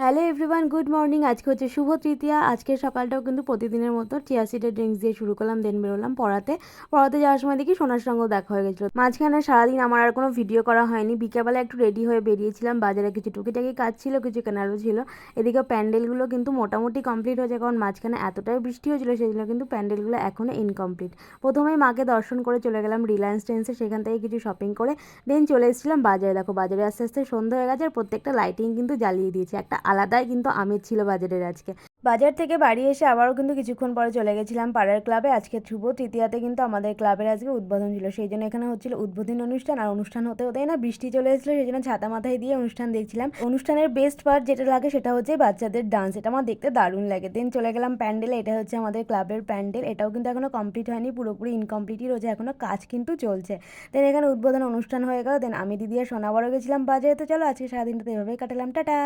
Hello everyone, good morning. আজকে হচ্ছে শুভ তৃতীয়া। আজকের সকালটাও কিন্তু প্রতিদিনের মতো চিয়া সিডের ড্রিঙ্কস দিয়ে শুরু করলাম, দেন বেরোলাম পড়াতে যাওয়ার সময় দেখি সোনার সঙ্গেও দেখা হয়ে গেছিলো। মাঝখানে সারাদিন আমার আর কোনো ভিডিও করা হয়নি। বিকেলবেলা একটু রেডি হয়ে বেরিয়েছিলাম বাজারে, কিছু টুকিটাকি কাজ ছিল, কিছু কেনারও ছিল। এদিকে প্যান্ডেলগুলো কিন্তু মোটামুটি কমপ্লিট হয়েছে, কারণ মাঝখানে এতটাই বৃষ্টি হয়েছিল সেই জন্য কিন্তু প্যান্ডেলগুলো এখনও ইনকমপ্লিট। প্রথমেই মাকে দর্শন করে চলে গেলাম রিলায়েন্স ট্রেন্ডসে, সেখান থেকে কিছু শপিং করে দেন চলে এসেছিলাম বাজারে। দেখো বাজারে আস্তে আস্তে সন্ধ্যা হয়ে গেছে আর প্রত্যেকটা লাইটিং কিন্তু জ্বালিয়ে দিয়েছে। একটা আলাদাই কিন্তু আমেজ ছিল বাজারের আজকে। বাজার থেকে বাড়ি এসে আবারও কিন্তু কিছুক্ষণ পরে চলে গেছিলাম পাড়ার ক্লাবে। আজকে শুভ তৃতীয়াতে কিন্তু আমাদের ক্লাবের আজকে উদ্বোধন ছিল, সেই জন্য এখানে হচ্ছিল উদ্বোধনী অনুষ্ঠান। আর অনুষ্ঠান হতে হতেই না বৃষ্টি চলে এসেছিলো, সেই জন্য ছাতা মাথায় দিয়ে অনুষ্ঠান দেখছিলাম। অনুষ্ঠানের বেস্ট পার্ট যেটা লাগে সেটা হচ্ছে বাচ্চাদের ডান্স, এটা আমার দেখতে দারুণ লাগে। দেন চলে গেলাম প্যান্ডেলে। এটা হচ্ছে আমাদের ক্লাবের প্যান্ডেল, এটাও কিন্তু এখনো কমপ্লিট হয়নি, পুরোপুরি ইনকমপ্লিটই রয়েছে, এখনো কাজ কিন্তু চলছে। দেন এখানে উদ্বোধন অনুষ্ঠান হয়ে গেল, দেন আমি দিদি আর সোনা বড় গেছিলাম বাজারে। তো চলো আজকে সারাদিনটা এভাবেই কাটালাম, টাটা।